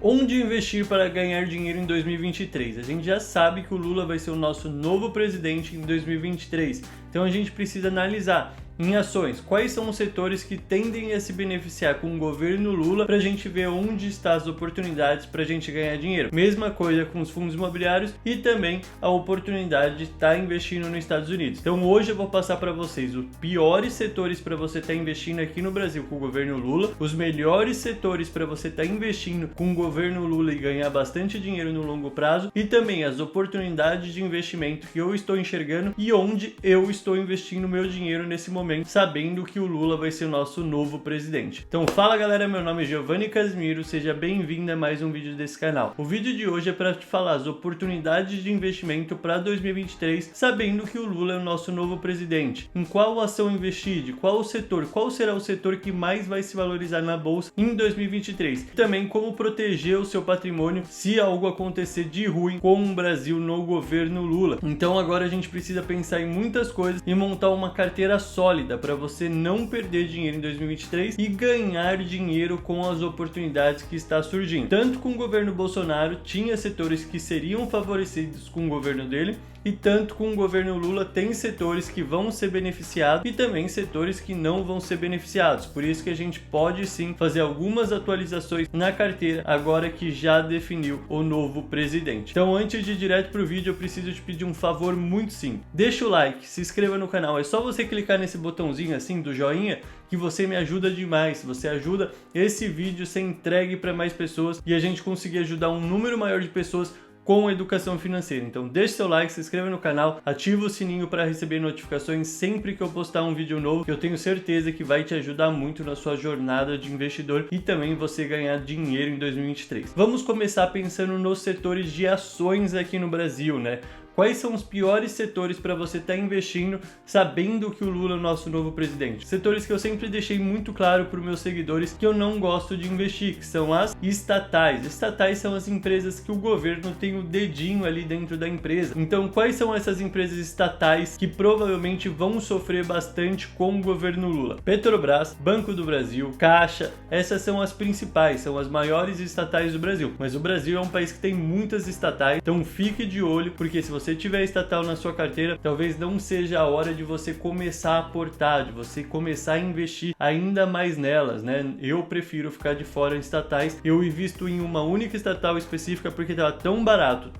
Onde investir para ganhar dinheiro em 2023? A gente já sabe que o Lula vai ser o nosso novo presidente em 2023, então a gente precisa analisar em ações quais são os setores que tendem a se beneficiar com o governo Lula para a gente ver onde estão as oportunidades para a gente ganhar dinheiro. Mesma coisa com os fundos imobiliários e também a oportunidade de estar investindo nos Estados Unidos. Então hoje eu vou passar para vocês os piores setores para você estar investindo aqui no Brasil com o governo Lula, os melhores setores para você estar investindo com o governo Lula e ganhar bastante dinheiro no longo prazo, e também as oportunidades de investimento que eu estou enxergando e onde eu estou investindo meu dinheiro nesse momento, sabendo que o Lula vai ser o nosso novo presidente. Então fala galera, meu nome é Giovanni Casimiro, seja bem-vindo a mais um vídeo desse canal. O vídeo de hoje é para te falar as oportunidades de investimento para 2023, sabendo que o Lula é o nosso novo presidente. Em qual ação investir, de qual setor, qual será o setor que mais vai se valorizar na bolsa em 2023. E também como proteger o seu patrimônio se algo acontecer de ruim com o Brasil no governo Lula. Então agora a gente precisa pensar em muitas coisas e montar uma carteira sólida para você não perder dinheiro em 2023 e ganhar dinheiro com as oportunidades que está surgindo. Tanto com o governo Bolsonaro tinha setores que seriam favorecidos com o governo dele, e tanto com o governo Lula tem setores que vão ser beneficiados e também setores que não vão ser beneficiados. Por isso que a gente pode sim fazer algumas atualizações na carteira agora que já definiu o novo presidente. Então antes de ir direto para o vídeo, eu preciso te pedir um favor muito simples. Deixa o like, se inscreva no canal. É só você clicar nesse botãozinho assim do joinha que você me ajuda demais. Você ajuda esse vídeo a ser entregue para mais pessoas e a gente conseguir ajudar um número maior de pessoas com educação financeira. Então deixe seu like, se inscreva no canal, ativa o sininho para receber notificações sempre que eu postar um vídeo novo, que eu tenho certeza que vai te ajudar muito na sua jornada de investidor e também você ganhar dinheiro em 2023. Vamos começar pensando nos setores de ações aqui no Brasil, né? Quais são os piores setores para você estar investindo sabendo que o Lula é o nosso novo presidente? Setores que eu sempre deixei muito claro para os meus seguidores que eu não gosto de investir, que são as estatais. Estatais são as empresas que o governo tem o dedinho ali dentro da empresa. Então, quais são essas empresas estatais que provavelmente vão sofrer bastante com o governo Lula? Petrobras, Banco do Brasil, Caixa, essas são as principais, são as maiores estatais do Brasil. Mas o Brasil é um país que tem muitas estatais, então fique de olho, porque se você tiver estatal na sua carteira, talvez não seja a hora de você começar a aportar, de você começar a investir ainda mais nelas, né? Eu prefiro ficar de fora em estatais. Eu invisto em uma única estatal específica porque estava tão barato,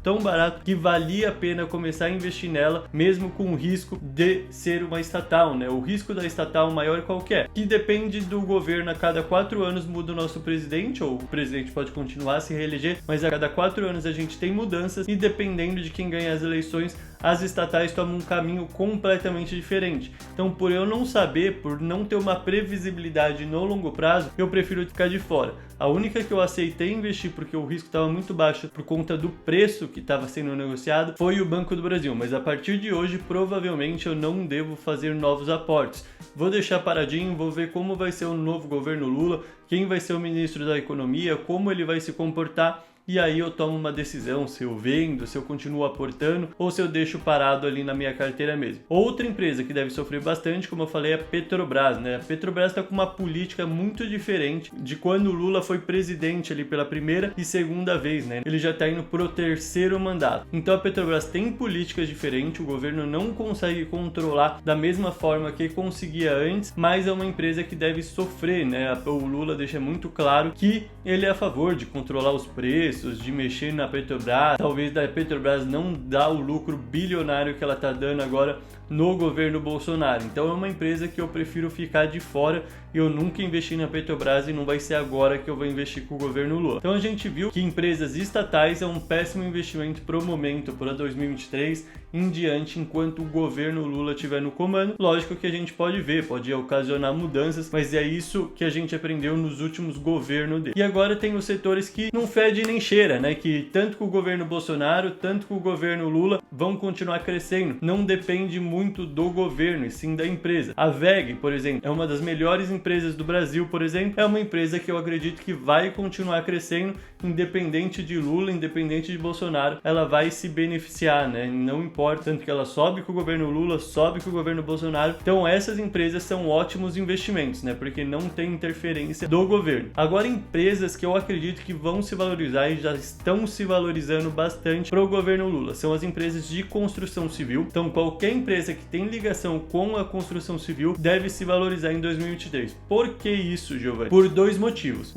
que valia a pena começar a investir nela, mesmo com o risco de ser uma estatal, né? O risco da estatal maior qualquer, que depende do governo. A cada 4 anos muda o nosso presidente, ou o presidente pode continuar a se reeleger, mas a cada 4 anos a gente tem mudanças e dependendo de quem ganha as eleições, as estatais tomam um caminho completamente diferente. Então, por eu não saber, por não ter uma previsibilidade no longo prazo, eu prefiro ficar de fora. A única que eu aceitei investir porque o risco estava muito baixo por conta do preço que estava sendo negociado foi o Banco do Brasil, mas a partir de hoje provavelmente eu não devo fazer novos aportes. Vou deixar paradinho, vou ver como vai ser o novo governo Lula, quem vai ser o ministro da Economia, como ele vai se comportar. E aí eu tomo uma decisão se eu vendo, se eu continuo aportando ou se eu deixo parado ali na minha carteira mesmo. Outra empresa que deve sofrer bastante, como eu falei, é a Petrobras, né? A Petrobras está com uma política muito diferente de quando o Lula foi presidente ali pela primeira e segunda vez, né? Ele já está indo pro 3º mandato. Então a Petrobras tem políticas diferentes, o governo não consegue controlar da mesma forma que conseguia antes, mas é uma empresa que deve sofrer, né? O Lula deixa muito claro que ele é a favor de controlar os preços, de mexer na Petrobras, talvez da Petrobras não dá o lucro bilionário que ela está dando agora no governo Bolsonaro. Então é uma empresa que eu prefiro ficar de fora. Eu nunca investi na Petrobras e não vai ser agora que eu vou investir com o governo Lula. Então a gente viu que empresas estatais é um péssimo investimento para o momento, para 2023 em diante, enquanto o governo Lula estiver no comando. Lógico que a gente pode ver, pode ocasionar mudanças, mas é isso que a gente aprendeu nos últimos governos dele. E agora tem os setores que não fede nem cheira, né? Que tanto com o governo Bolsonaro, tanto com o governo Lula vão continuar crescendo. Não depende muito do governo, e sim da empresa. A WEG, por exemplo, é uma das melhores empresas do Brasil, por exemplo, é uma empresa que eu acredito que vai continuar crescendo independente de Lula, independente de Bolsonaro, ela vai se beneficiar, né? Não importa, tanto que ela sobe com o governo Lula, sobe com o governo Bolsonaro. Então essas empresas são ótimos investimentos, né? Porque não tem interferência do governo. Agora, empresas que eu acredito que vão se valorizar e já estão se valorizando bastante para o governo Lula são as empresas de construção civil. Então qualquer empresa que tem ligação com a construção civil deve se valorizar em 2023. Por que isso, Giovanni? Por dois motivos.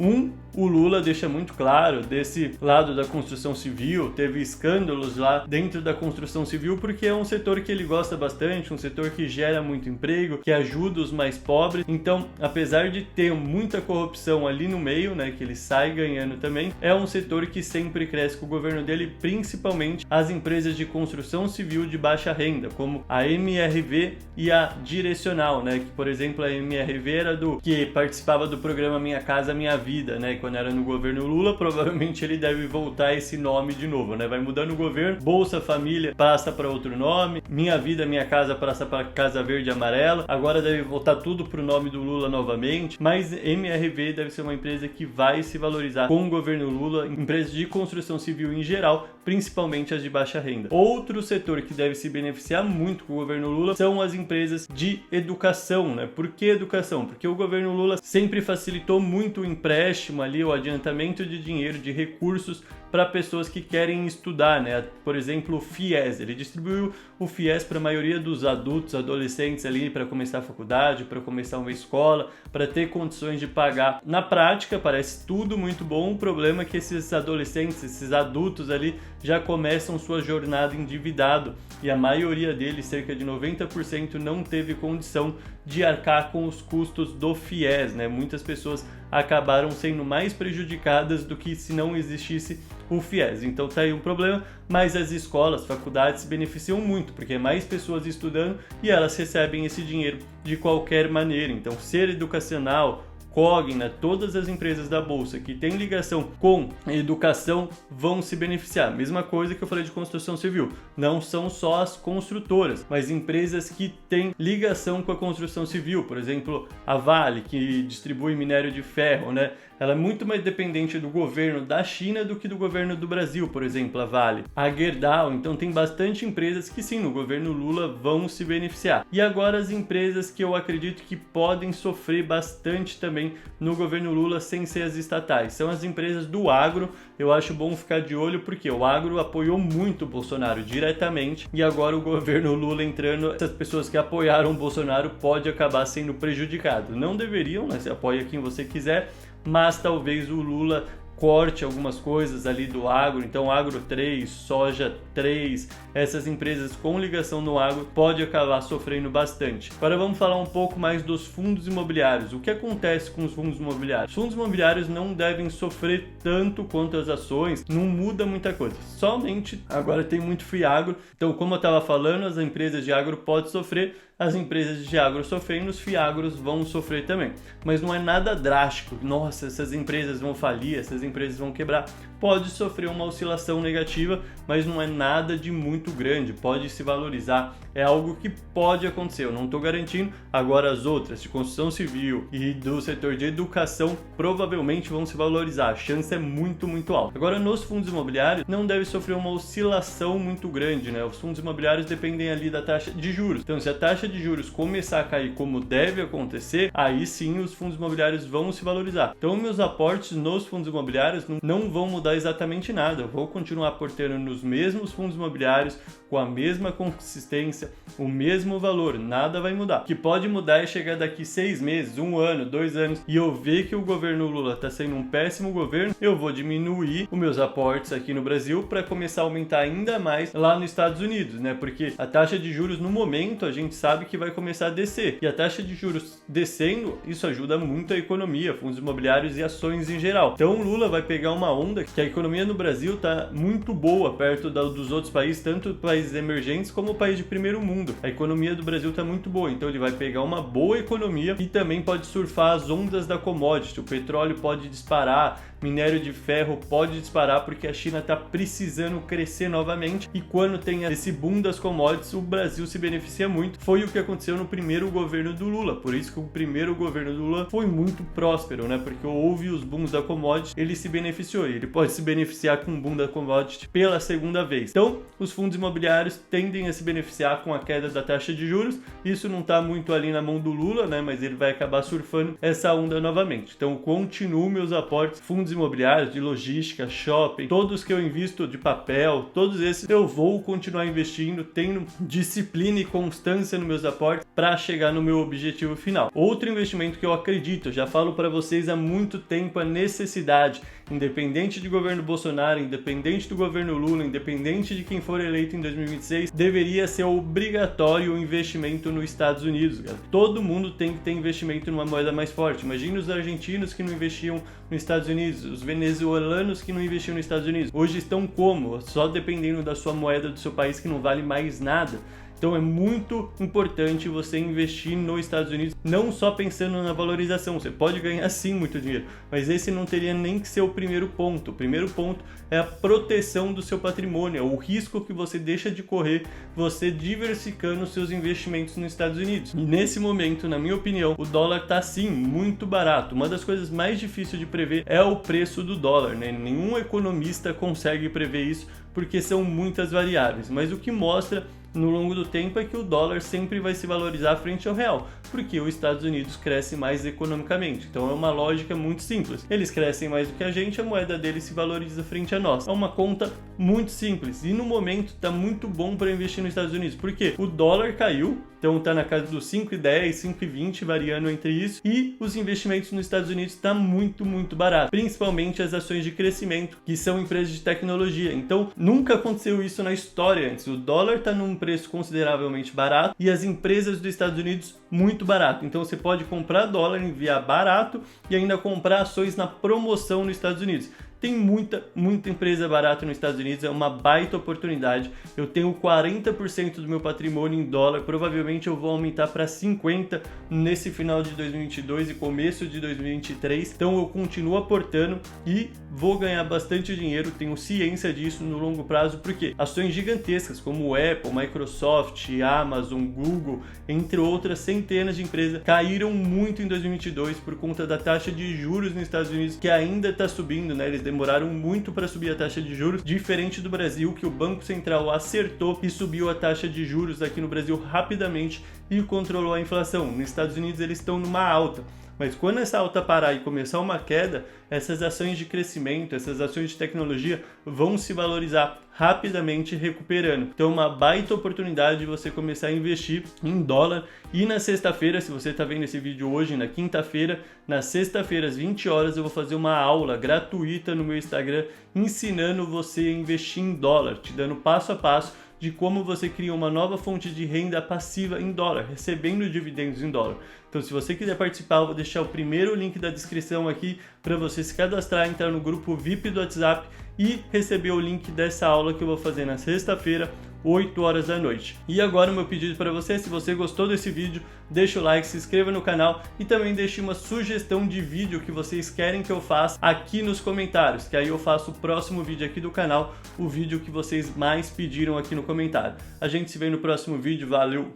O Lula deixa muito claro desse lado da construção civil, teve escândalos lá dentro da construção civil porque é um setor que ele gosta bastante, um setor que gera muito emprego, que ajuda os mais pobres. Então, apesar de ter muita corrupção ali no meio, né, que ele sai ganhando também, é um setor que sempre cresce com o governo dele, principalmente as empresas de construção civil de baixa renda, como a MRV e a Direcional, né, que, por exemplo, a MRV era que participava do programa Minha Casa Minha Vida, né, quando era no governo Lula, provavelmente ele deve voltar esse nome de novo, né, vai mudando o governo, Bolsa Família passa para outro nome, Minha Vida Minha Casa passa para Casa Verde e Amarela, agora deve voltar tudo pro nome do Lula novamente, mas MRV deve ser uma empresa que vai se valorizar com o governo Lula, empresas de construção civil em geral, principalmente as de baixa renda. Outro setor que deve se beneficiar muito com o governo Lula são as empresas de educação, né? Por que educação? Porque o governo Lula sempre facilitou muito o empréstimo ali, o adiantamento de dinheiro, de recursos para pessoas que querem estudar, né? Por exemplo, o FIES, ele distribuiu o FIES para a maioria dos adultos, adolescentes ali para começar a faculdade, para começar uma escola, para ter condições de pagar. Na prática, parece tudo muito bom, o problema é que esses adolescentes, esses adultos ali, já começam sua jornada endividado e a maioria deles, cerca de 90%, não teve condição de arcar com os custos do FIES, né? Muitas pessoas acabaram sendo mais prejudicadas do que se não existisse o FIES. Então tá aí um problema, mas as escolas, faculdades se beneficiam muito, porque é mais pessoas estudando e elas recebem esse dinheiro de qualquer maneira. Então, ser educacional, Cogna, todas as empresas da Bolsa que têm ligação com educação vão se beneficiar. Mesma coisa que eu falei de construção civil. Não são só as construtoras, mas empresas que têm ligação com a construção civil. Por exemplo, a Vale, que distribui minério de ferro, né? Ela é muito mais dependente do governo da China do que do governo do Brasil, por exemplo, a Vale. A Gerdau, então tem bastante empresas que sim, no governo Lula vão se beneficiar. E agora as empresas que eu acredito que podem sofrer bastante também no governo Lula sem ser as estatais. São as empresas do agro. Eu acho bom ficar de olho porque o agro apoiou muito o Bolsonaro diretamente e agora o governo Lula entrando, essas pessoas que apoiaram o Bolsonaro pode acabar sendo prejudicado. Não deveriam, né? Você apoia quem você quiser, mas talvez o Lula corte algumas coisas ali do agro, então agro 3, soja 3, essas empresas com ligação no agro pode acabar sofrendo bastante. Agora vamos falar um pouco mais dos fundos imobiliários. O que acontece com os fundos imobiliários? Os fundos imobiliários não devem sofrer tanto quanto as ações, não muda muita coisa. Somente agora tem muito FIAGRO, então como eu estava falando, as empresas de agro podem sofrer, as empresas de agro sofrendo, os FIAGROS vão sofrer também. Mas não é nada drástico. Nossa, essas empresas vão falir, essas empresas vão quebrar. Pode sofrer uma oscilação negativa, mas não é nada de muito grande. Pode se valorizar. É algo que pode acontecer. Eu não estou garantindo. Agora as outras, de construção civil e do setor de educação, provavelmente vão se valorizar. A chance é muito, muito alta. Agora, nos fundos imobiliários, não deve sofrer uma oscilação muito grande, né? Os fundos imobiliários dependem ali da taxa de juros. Então, se a taxa de juros começar a cair como deve acontecer, aí sim os fundos imobiliários vão se valorizar. Então, meus aportes nos fundos imobiliários não vão mudar exatamente nada. Eu vou continuar aportando nos mesmos fundos imobiliários, com a mesma consistência, o mesmo valor, nada vai mudar. O que pode mudar é chegar daqui 6 meses, 1 ano, 2 anos, e eu ver que o governo Lula está sendo um péssimo governo, eu vou diminuir os meus aportes aqui no Brasil para começar a aumentar ainda mais lá nos Estados Unidos, né? Porque a taxa de juros no momento a gente sabe que vai começar a descer. E a taxa de juros descendo, isso ajuda muito a economia, fundos imobiliários e ações em geral. Então o Lula vai pegar uma onda que a economia no Brasil está muito boa perto dos outros países, tanto países emergentes como o país de primeiro mundo. A economia do Brasil está muito boa, então ele vai pegar uma boa economia e também pode surfar as ondas da commodity. O petróleo pode disparar, minério de ferro pode disparar porque a China está precisando crescer novamente, e quando tem esse boom das commodities, o Brasil se beneficia muito. Foi o que aconteceu no primeiro governo do Lula, por isso que o primeiro governo do Lula foi muito próspero, né? Porque houve os booms da commodity, ele se beneficiou, e ele pode se beneficiar com o boom da commodity pela segunda vez. Então, os fundos imobiliários tendem a se beneficiar com a queda da taxa de juros. Isso não está muito ali na mão do Lula, né? Mas ele vai acabar surfando essa onda novamente. Então, continuo meus aportes, fundos imobiliários, de logística, shopping, todos que eu invisto de papel, todos esses eu vou continuar investindo, tendo disciplina e constância nos meus aportes para chegar no meu objetivo final. Outro investimento que eu acredito, já falo para vocês há muito tempo, a necessidade, independente de governo Bolsonaro, independente do governo Lula, independente de quem for eleito em 2026, deveria ser obrigatório o investimento nos Estados Unidos, cara. Todo mundo tem que ter investimento numa moeda mais forte. Imagina os argentinos que não investiam nos Estados Unidos, os venezuelanos que não investiam nos Estados Unidos. Hoje estão como? Só dependendo da sua moeda do seu país, que não vale mais nada. Então é muito importante você investir nos Estados Unidos, não só pensando na valorização. Você pode ganhar sim muito dinheiro, mas esse não teria nem que ser o primeiro ponto. O primeiro ponto é a proteção do seu patrimônio, é o risco que você deixa de correr, você diversificando os seus investimentos nos Estados Unidos. E nesse momento, na minha opinião, o dólar está sim muito barato. Uma das coisas mais difíceis de prever é o preço do dólar, né? Nenhum economista consegue prever isso porque são muitas variáveis, mas o que mostra no longo do tempo é que o dólar sempre vai se valorizar frente ao real, porque os Estados Unidos cresce mais economicamente. Então é uma lógica muito simples. Eles crescem mais do que a gente, a moeda deles se valoriza frente a nós. É uma conta muito simples e no momento está muito bom para investir nos Estados Unidos, porque o dólar caiu, então está na casa dos 5,10, 5,20, variando entre isso, e os investimentos nos Estados Unidos está muito barato, principalmente as ações de crescimento, que são empresas de tecnologia. Então nunca aconteceu isso na história antes. O dólar está num preço consideravelmente barato e as empresas dos Estados Unidos muito barato. Então você pode comprar dólar, enviar barato e ainda comprar ações na promoção nos Estados Unidos. Tem muita empresa barata nos Estados Unidos, é uma baita oportunidade. Eu tenho 40% do meu patrimônio em dólar, provavelmente eu vou aumentar para 50% nesse final de 2022 e começo de 2023. Então eu continuo aportando e vou ganhar bastante dinheiro, tenho ciência disso no longo prazo, porque ações gigantescas como Apple, Microsoft, Amazon, Google, entre outras centenas de empresas, caíram muito em 2022 por conta da taxa de juros nos Estados Unidos, que ainda está subindo, né? Eles demoraram muito para subir a taxa de juros, diferente do Brasil, que o Banco Central acertou e subiu a taxa de juros aqui no Brasil rapidamente e controlou a inflação. Nos Estados Unidos eles estão numa alta. Mas quando essa alta parar e começar uma queda, essas ações de crescimento, essas ações de tecnologia vão se valorizar rapidamente, recuperando. Então, uma baita oportunidade de você começar a investir em dólar. E na sexta-feira, se você está vendo esse vídeo hoje, na quinta-feira, na sexta-feira às 20 horas, eu vou fazer uma aula gratuita no meu Instagram ensinando você a investir em dólar, te dando passo a passo de como você cria uma nova fonte de renda passiva em dólar, recebendo dividendos em dólar. Então, se você quiser participar, eu vou deixar o primeiro link da descrição aqui para você se cadastrar, entrar no grupo VIP do WhatsApp e receber o link dessa aula que eu vou fazer na sexta-feira, 8 horas da noite. E agora o meu pedido para você, se você gostou desse vídeo, deixa o like, se inscreva no canal e também deixe uma sugestão de vídeo que vocês querem que eu faça aqui nos comentários, que aí eu faço o próximo vídeo aqui do canal, o vídeo que vocês mais pediram aqui no comentário. A gente se vê no próximo vídeo, valeu!